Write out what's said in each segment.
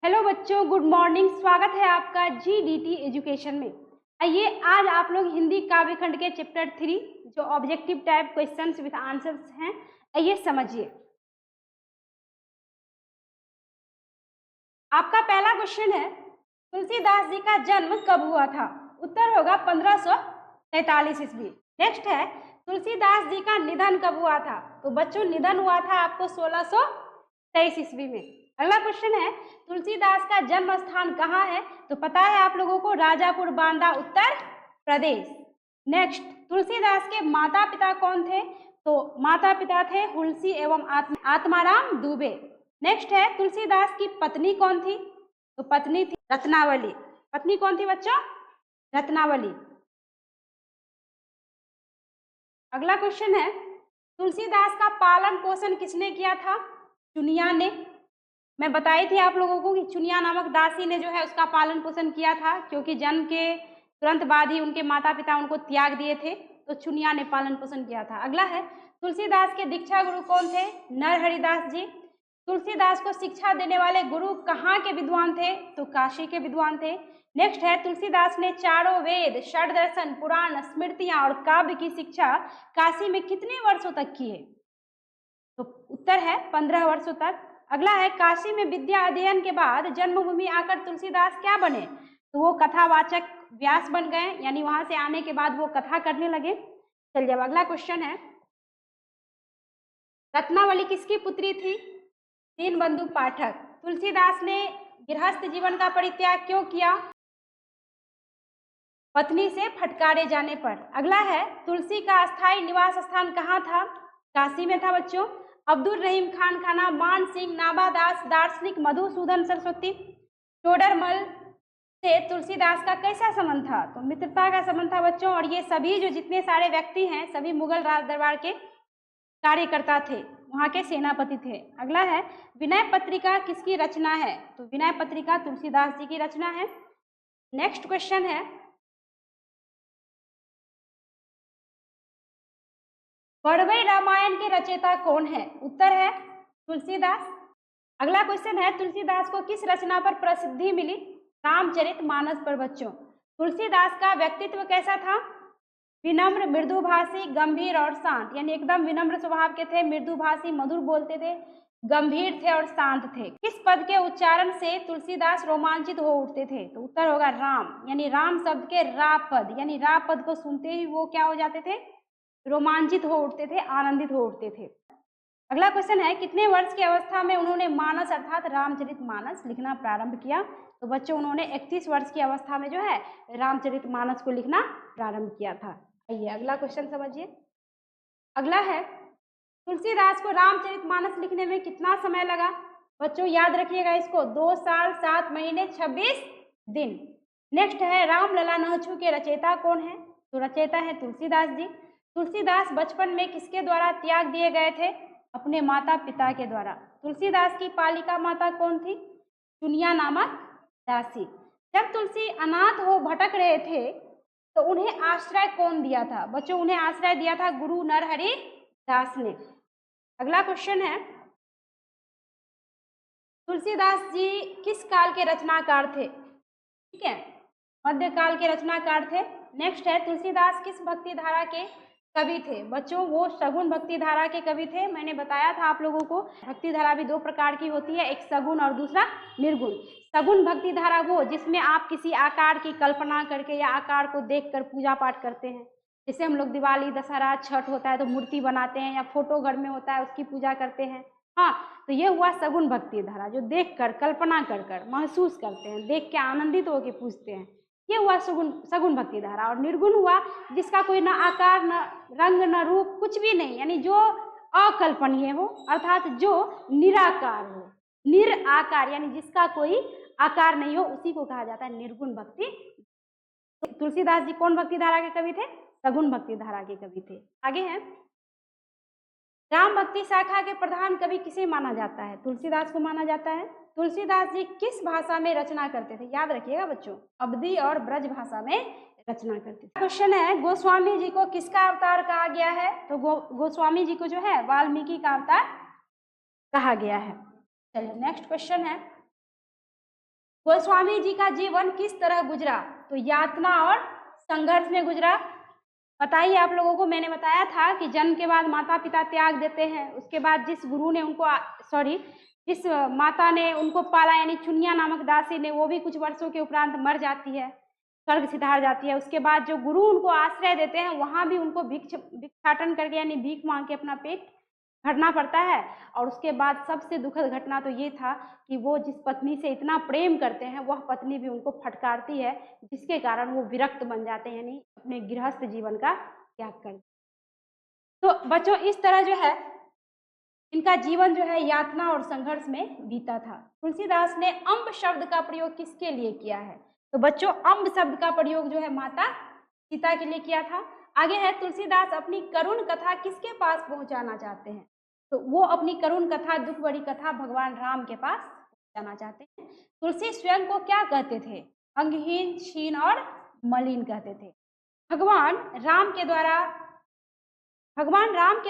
Hello बच्चों, good morning. स्वागत है आपका जीडीटी एजुकेशन में। आइए आज आप लोग हिंदी काव्य खंड के चैप्टर 3 जो objective type questions with answers हैं, आइए समझिए। आपका पहला क्वेश्चन है, तुलसीदास जी का जन्म कब हुआ था? उत्तर होगा 1543 ईस्वी। नेक्स्ट है, तुलसीदास जी का निधन कब हुआ था? तो बच्चों निधन हुआ था आपको 1623 ईस्वी में। अगला क्वेश्चन है, तुलसीदास का जन्म स्थान कहाँ है? तो पता है आप लोगों को, राजापुर बांदा, उत्तर प्रदेश। नेक्स्ट, तुलसीदास के माता पिता कौन थे? तो माता पिता थे हुलसी एवं आत्माराम दुबे। नेक्स्ट है, तुलसीदास की पत्नी कौन थी? तो पत्नी थी रत्नावली। पत्नी कौन थी बच्चों? रत्नावली। अगला क्वेश्चन है, तुलसीदास का पालन पोषण किसने किया था? चुनिया ने। मैं बताई थी आप लोगों को कि चुनिया नामक दासी ने जो है उसका पालन पोषण किया था, क्योंकि जन्म के तुरंत बाद ही उनके माता पिता उनको त्याग दिए थे, तो चुनिया ने पालन पोषण किया था। अगला है, तुलसीदास के दीक्षा गुरु कौन थे? नरहरिदास जी। तुलसीदास को शिक्षा देने वाले गुरु कहाँ के विद्वान थे? तो काशी के विद्वान थे। नेक्स्ट है, तुलसीदास ने चारों वेद, षड दर्शन, पुराण, स्मृतियां और काव्य की शिक्षा काशी में कितने वर्षों तक की है? तो उत्तर है 15 वर्षों तक। अगला है, काशी में विद्या अध्ययन के बाद जन्मभूमि आकर तुलसीदास क्या बने? तो वो कथावाचक व्यास बन गए, यानी वहां से आने के बाद वो कथा करने लगे। चलिए अब अगला क्वेश्चन है, रत्नावली किसकी पुत्री थी? दीनबंधु पाठक। तुलसीदास ने गृहस्थ जीवन का परित्याग क्यों किया? पत्नी से फटकारे जाने पर। अगला है, तुलसी का अस्थायी निवास स्थान कहाँ था? काशी में था बच्चों। अब्दुल रहीम खान खाना, मान सिंह, नाबादास, दार्शनिक मधुसूदन सरस्वती, टोडरमल से तुलसीदास का कैसा संबंध था? तो मित्रता का संबंध था बच्चों। और ये सभी जो जितने सारे व्यक्ति हैं, सभी मुगल राज दरबार के कार्यकर्ता थे, वहां के सेनापति थे। अगला है, विनय पत्रिका किसकी रचना है? तो विनय पत्रिका तुलसीदास जी की रचना है। नेक्स्ट क्वेश्चन है, बड़वई रामायण के रचयिता कौन है? उत्तर है तुलसीदास। अगला क्वेश्चन है, तुलसीदास को किस रचना पर प्रसिद्धि मिली? रामचरितमानस पर बच्चों। तुलसीदास का व्यक्तित्व कैसा था? विनम्र, मृदुभाषी, गंभीर और शांत, यानी एकदम विनम्र स्वभाव के थे, मृदुभाषी, मधुर बोलते थे, गंभीर थे और शांत थे। किस पद के उच्चारण से तुलसीदास रोमांचित हो उठते थे? तो उत्तर होगा राम, यानी राम शब्द के रा पद, यानी रा पद को सुनते ही वो क्या हो जाते थे? रोमांचित हो उठते थे, आनंदित हो उठते थे। अगला क्वेश्चन है, कितने वर्ष की अवस्था में उन्होंने मानस अर्थात रामचरितमानस लिखना प्रारंभ किया? तो बच्चों उन्होंने 31 वर्ष की अवस्था में जो है रामचरितमानस को लिखना प्रारंभ किया था। आइए अगला क्वेश्चन समझिए। अगला है, तुलसीदास को रामचरितमानस लिखने में कितना समय लगा? बच्चों याद रखिएगा इसको, 2 साल 7 महीने 26 दिन। नेक्स्ट है, रामलला नहचू के रचयिता कौन है? तो रचयिता है तुलसीदास जी। तुलसीदास बचपन में किसके द्वारा त्याग दिए गए थे? अपने माता पिता के द्वारा। तुलसीदास की पालिका माता कौन थी? चुनिया नामक दासी। जब तुलसी अनाथ हो भटक रहे थे तो उन्हें आश्रय कौन दिया था? बच्चों उन्हें आश्रय दिया था गुरु नरहरि दास ने। अगला क्वेश्चन है, तुलसीदास जी किस काल के रचनाकार थे? ठीक है, मध्यकाल के रचनाकार थे। नेक्स्ट है, तुलसीदास किस भक्ति धारा के कवि थे? बच्चों वो सगुण भक्ति धारा के कवि थे। मैंने बताया था आप लोगों को, भक्ति धारा भी 2 प्रकार की होती है, एक सगुण और दूसरा निर्गुण। सगुण भक्ति धारा वो जिसमें आप किसी आकार की कल्पना करके या आकार को देखकर पूजा पाठ करते हैं। जैसे हम लोग दिवाली, दशहरा, छठ होता है तो मूर्ति बनाते हैं, या फोटो घर में होता है उसकी पूजा करते हैं। हाँ, तो ये हुआ सगुण भक्ति धारा, जो देखकर, कल्पना कर कर, महसूस करते हैं, देख के आनंदित होकर पूजते हैं, ये हुआ सगुण भक्ति धारा। और निर्गुण हुआ जिसका कोई ना आकार, न रंग, न रूप, कुछ भी नहीं, यानी जो अकल्पनीय हो, अर्थात जो निराकार हो, निराकार, यानी जिसका कोई आकार नहीं हो, उसी को कहा जाता है निर्गुण भक्ति। तुलसीदास जी कौन भक्ति धारा के कवि थे? सगुण भक्ति धारा के कवि थे। आगे है, राम भक्ति शाखा के प्रधान कवि किसे माना जाता है? तुलसीदास को माना जाता है। तुलसीदास जी किस भाषा में रचना करते थे? याद रखिएगा बच्चों, अवधी और ब्रज भाषा में रचना करते थे। क्वेश्चन है, गोस्वामी जी को किसका अवतार कहा गया है? तो गोस्वामी जी को जो है वाल्मीकि का अवतार कहा गया है। चलिए नेक्स्ट क्वेश्चन है, गोस्वामी जी का जीवन किस तरह गुजरा? तो यातना और संघर्ष में गुजरा। बताइए आप लोगों को, मैंने बताया था कि जन्म के बाद माता पिता त्याग देते हैं, उसके बाद जिस गुरु ने उनको जिस माता ने उनको पाला यानी चुनिया नामक दासी ने, वो भी कुछ वर्षों के उपरांत मर जाती है, स्वर्ग सिधार जाती है। उसके बाद जो गुरु उनको आश्रय देते हैं वहां भी उनको भिक्षाटन करके यानी भीख मांग के अपना पेट भरना पड़ता है। और उसके बाद सबसे दुखद घटना तो ये था कि वो जिस पत्नी से इतना प्रेम करते हैं वह पत्नी भी उनको फटकारती है, जिसके कारण वो विरक्त बन जाते हैं यानी अपने गृहस्थ जीवन का त्याग कर। तो बच्चों इस तरह जो है इनका जीवन जो है यातना और संघर्ष में बीता था। तुलसीदास ने अम्ब शब्द का प्रयोग किसके लिए किया है? तो बच्चों अम्ब शब्द का प्रयोग जो है माता सीता के लिए किया था। आगे है, तुलसीदास अपनी करुण कथा किसके पास पहुंचाना चाहते हैं? तो वो अपनी करुण कथा, दुख भरी कथा भगवान राम के पास पहुंचाना चाहते हैं। तुलसी स्वयं को क्या कहते थे? अंगहीन, क्षीण और मलिन कहते थे। भगवान राम के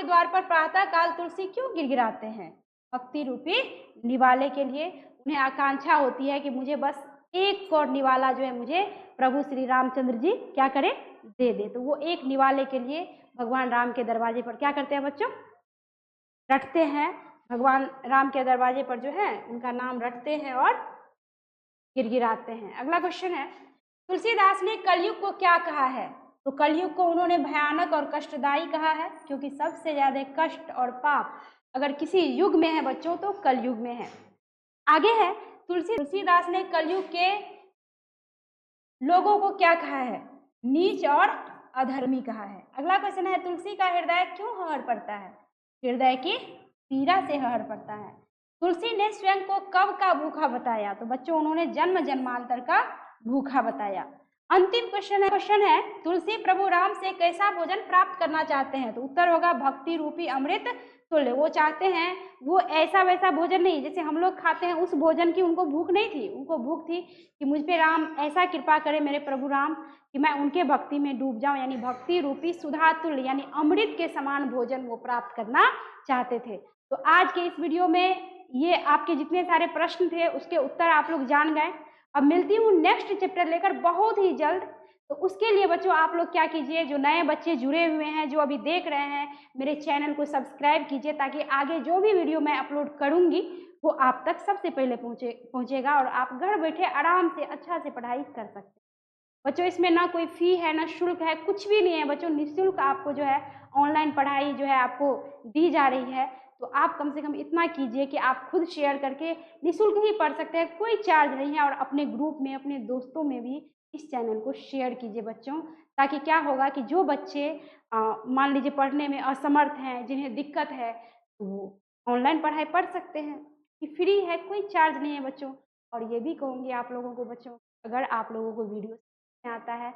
द्वार पर प्रातः काल तुलसी क्यों गिड़गिड़ाते हैं? भक्ति रूपी निवाले के लिए। उन्हें आकांक्षा होती है कि मुझे बस एक और निवाला जो है मुझे प्रभु श्री रामचंद्र जी क्या करें, दे दे। तो वो एक निवाले के लिए भगवान राम के दरवाजे पर क्या करते हैं बच्चों? रटते हैं। भगवान राम के दरवाजे पर जो है उनका नाम रटते हैं और गिड़गिड़ाते हैं। अगला क्वेश्चन है, तुलसीदास ने कलयुग को क्या कहा है? तो कलयुग को उन्होंने भयानक और कष्टदायी कहा है, क्योंकि सबसे ज्यादा कष्ट और पाप अगर किसी युग में है बच्चों तो कलयुग में है। आगे है, तुलसीदास ने कलयुग के लोगों को क्या कहा है? नीच और अधर्मी कहा है। अगला क्वेश्चन है, तुलसी का हृदय क्यों हहर पड़ता है? हृदय की पीड़ा से हहर पड़ता है। तुलसी ने स्वयं को कब का भूखा बताया? तो बच्चों उन्होंने जन्म जन्मांतर का भूखा बताया। अंतिम क्वेश्चन है, तुलसी प्रभु राम से कैसा भोजन प्राप्त करना चाहते हैं? तो उत्तर होगा भक्ति रूपी अमृत तुल्य। वो चाहते हैं वो ऐसा वैसा भोजन नहीं जैसे हम लोग खाते हैं, उस भोजन की उनको भूख नहीं थी। उनको भूख थी कि मुझ पे राम ऐसा कृपा करे, मेरे प्रभु राम, कि मैं उनके भक्ति में डूब जाऊं, यानी भक्ति रूपी सुधा तुल्य यानी अमृत के समान भोजन वो प्राप्त करना चाहते थे। तो आज के इस वीडियो में ये आपके जितने सारे प्रश्न थे उसके उत्तर आप लोग जान गए। अब मिलती हूँ नेक्स्ट चैप्टर लेकर बहुत ही जल्द। तो उसके लिए बच्चों आप लोग क्या कीजिए, जो नए बच्चे जुड़े हुए हैं, जो अभी देख रहे हैं, मेरे चैनल को सब्सक्राइब कीजिए, ताकि आगे जो भी वीडियो मैं अपलोड करूंगी वो आप तक सबसे पहले पहुंचेगा और आप घर बैठे आराम से अच्छा से पढ़ाई कर सकते हैं। बच्चों इसमें ना कोई फी है ना शुल्क है, कुछ भी नहीं है बच्चों, निःशुल्क आपको जो है ऑनलाइन पढ़ाई जो है आपको दी जा रही है। तो आप कम से कम इतना कीजिए कि आप खुद शेयर करके निःशुल्क ही पढ़ सकते हैं, कोई चार्ज नहीं है। और अपने ग्रुप में, अपने दोस्तों में भी इस चैनल को शेयर कीजिए बच्चों, ताकि क्या होगा कि जो बच्चे मान लीजिए पढ़ने में असमर्थ हैं, जिन्हें दिक्कत है, तो वो ऑनलाइन पढ़ाई पढ़ सकते हैं। ये फ्री है, कोई चार्ज नहीं है बच्चों। और ये भी कहूँगी आप लोगों को बच्चों, अगर आप लोगों को वीडियो आता है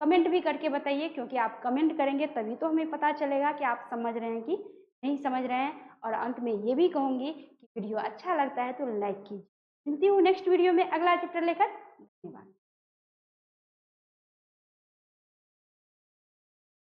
कमेंट भी करके बताइए, क्योंकि आप कमेंट करेंगे तभी तो हमें पता चलेगा कि आप समझ रहे हैं कि नहीं समझ रहे हैं। और अंत में ये भी कहूँगी कि वीडियो अच्छा लगता है तो लाइक कीजिए। मिलती हूँ नेक्स्ट वीडियो में अगला चैप्टर लेकर। धन्यवाद।